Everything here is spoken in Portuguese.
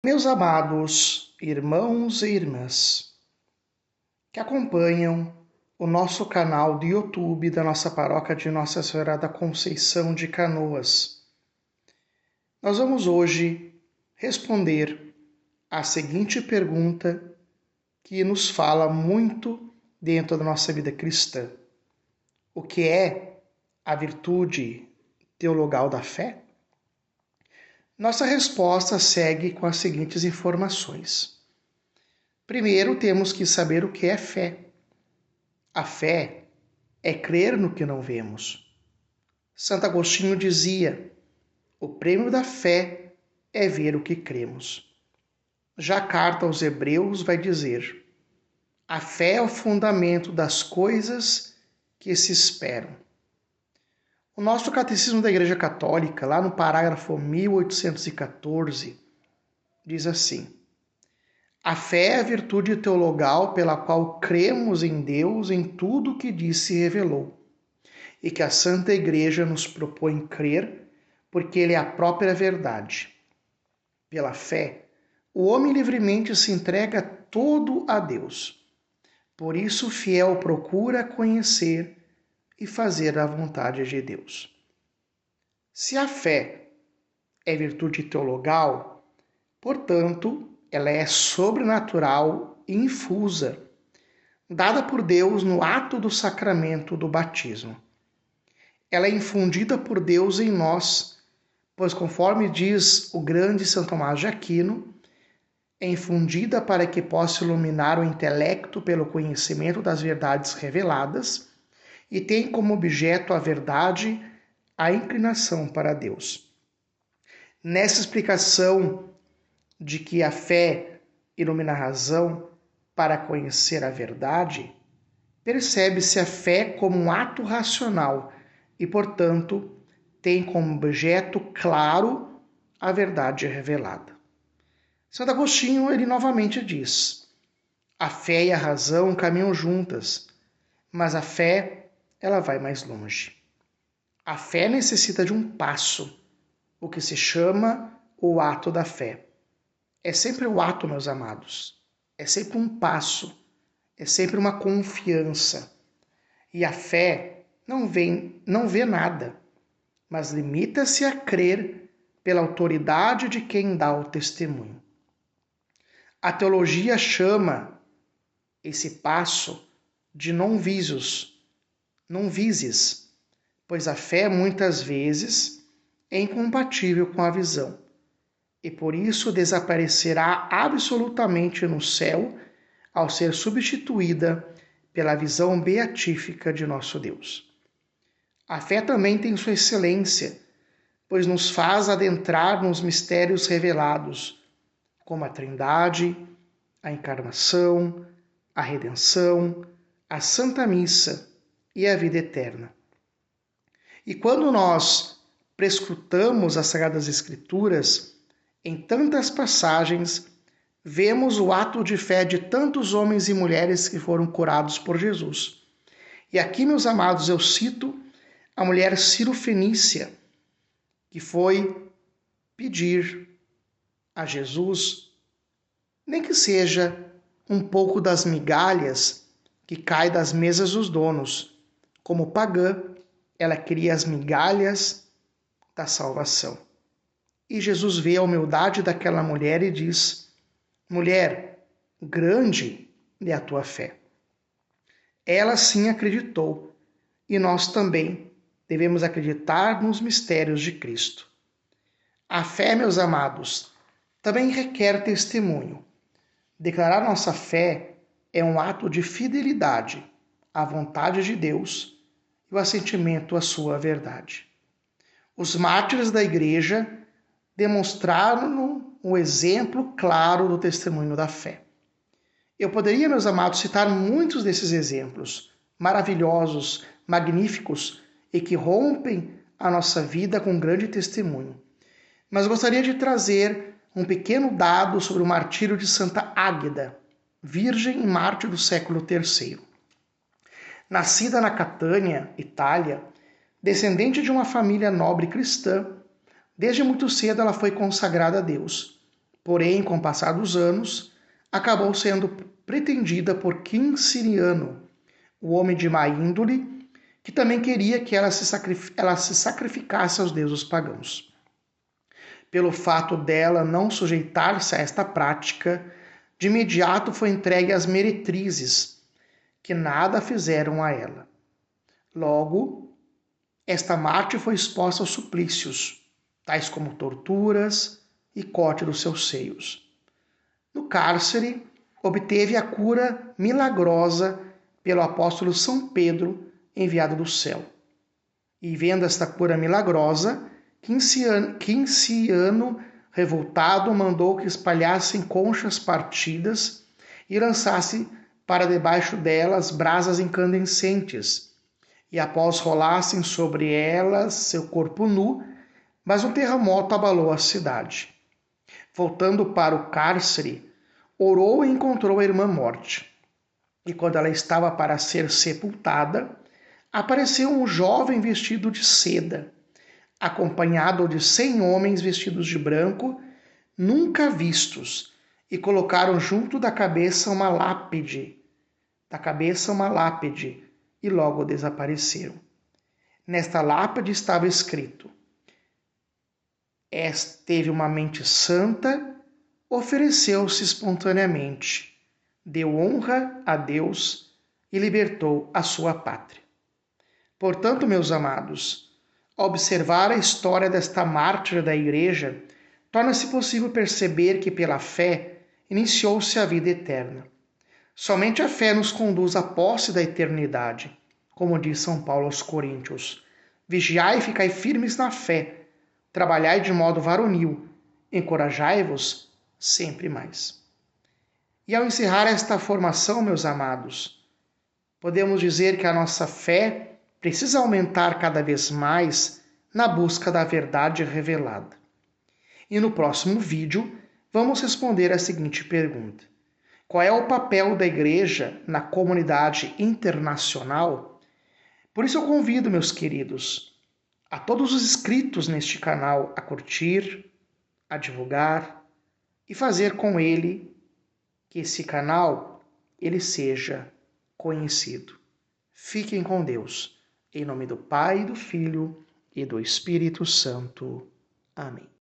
Meus amados irmãos e irmãs que acompanham o nosso canal do YouTube da nossa paróquia de Nossa Senhora da Conceição de Canoas, nós vamos hoje responder a seguinte pergunta que nos fala muito dentro da nossa vida cristã: o que é a virtude teologal da fé? Nossa resposta segue com as seguintes informações. Primeiro, temos que saber o que é fé. A fé é crer no que não vemos. Santo Agostinho dizia: o prêmio da fé é ver o que cremos. Já a carta aos Hebreus vai dizer: a fé é o fundamento das coisas que se esperam. O nosso Catecismo da Igreja Católica, lá no parágrafo 1814, diz assim: a fé é a virtude teologal pela qual cremos em Deus em tudo o que disse e revelou, e que a Santa Igreja nos propõe crer, porque Ele é a própria verdade. Pela fé, o homem livremente se entrega todo a Deus. Por isso, o fiel procura conhecer e fazer a vontade de Deus. Se a fé é virtude teologal, portanto, ela é sobrenatural e infusa, dada por Deus no ato do sacramento do batismo. Ela é infundida por Deus em nós, pois, conforme diz o grande São Tomás de Aquino, é infundida para que possa iluminar o intelecto pelo conhecimento das verdades reveladas e tem como objeto a verdade, a inclinação para Deus. Nessa explicação de que a fé ilumina a razão para conhecer a verdade, percebe-se a fé como um ato racional e, portanto, tem como objeto claro a verdade revelada. Santo Agostinho, ele novamente diz: a fé e a razão caminham juntas, mas a fé, ela vai mais longe. A fé necessita de um passo, o que se chama o ato da fé. É sempre o ato, meus amados. É sempre um passo, é sempre uma confiança. E a fé não vê nada, mas limita-se a crer pela autoridade de quem dá o testemunho. A teologia chama esse passo de non visus, pois a fé muitas vezes é incompatível com a visão e por isso desaparecerá absolutamente no céu ao ser substituída pela visão beatífica de nosso Deus. A fé também tem sua excelência, pois nos faz adentrar nos mistérios revelados, como a Trindade, a Encarnação, a Redenção, a Santa Missa e a vida eterna. E quando nós prescrutamos as Sagradas Escrituras, em tantas passagens, vemos o ato de fé de tantos homens e mulheres que foram curados por Jesus. E aqui, meus amados, eu cito a mulher Cirofenícia, que foi pedir a Jesus, nem que seja um pouco das migalhas que cai das mesas dos donos. Como pagã, ela queria as migalhas da salvação. E Jesus vê a humildade daquela mulher e diz: mulher, grande é a tua fé. Ela sim acreditou, e nós também devemos acreditar nos mistérios de Cristo. A fé, meus amados, também requer testemunho. Declarar nossa fé é um ato de fidelidade à vontade de Deus e o assentimento à sua verdade. Os mártires da Igreja demonstraram o exemplo claro do testemunho da fé. Eu poderia, meus amados, citar muitos desses exemplos maravilhosos, magníficos e que rompem a nossa vida com grande testemunho. Mas gostaria de trazer um pequeno dado sobre o martírio de Santa Águeda, virgem e mártir do século III. Nascida na Catânia, Itália, descendente de uma família nobre cristã, desde muito cedo ela foi consagrada a Deus, Porém, com o passar dos anos, acabou sendo pretendida por Quinciliano, o homem de má índole, que também queria que ela se sacrificasse aos deuses pagãos. Pelo fato dela não sujeitar-se a esta prática, de imediato foi entregue às meretrizes, que nada fizeram a ela. Logo, esta mártir foi exposta aos suplícios, tais como torturas e corte dos seus seios. No cárcere, obteve a cura milagrosa pelo apóstolo São Pedro, enviado do céu. E vendo esta cura milagrosa, Quinciliano, revoltado, mandou que espalhassem conchas partidas e lançasse para debaixo delas brasas incandescentes, e após rolassem sobre elas seu corpo nu, mas um terremoto abalou a cidade. Voltando para o cárcere, orou e encontrou a irmã morte. E quando ela estava para ser sepultada, apareceu um jovem vestido de seda, acompanhado de 100 homens vestidos de branco, nunca vistos, e colocaram junto da cabeça uma lápide. E logo desapareceram. Nesta lápide estava escrito: teve uma mente santa, ofereceu-se espontaneamente, deu honra a Deus e libertou a sua pátria. Portanto, meus amados, ao observar a história desta mártir da Igreja, torna-se possível perceber que pela fé iniciou-se a vida eterna. Somente a fé nos conduz à posse da eternidade, como diz São Paulo aos Coríntios. Vigiai e ficai firmes na fé, trabalhai de modo varonil, encorajai-vos sempre mais. E ao encerrar esta formação, meus amados, podemos dizer que a nossa fé precisa aumentar cada vez mais na busca da verdade revelada. E no próximo vídeo, vamos responder a seguinte pergunta: qual é o papel da Igreja na comunidade internacional? Por isso eu convido, meus queridos, a todos os inscritos neste canal a curtir, a divulgar e fazer com ele que esse canal ele seja conhecido. Fiquem com Deus. Em nome do Pai, do Filho e do Espírito Santo. Amém.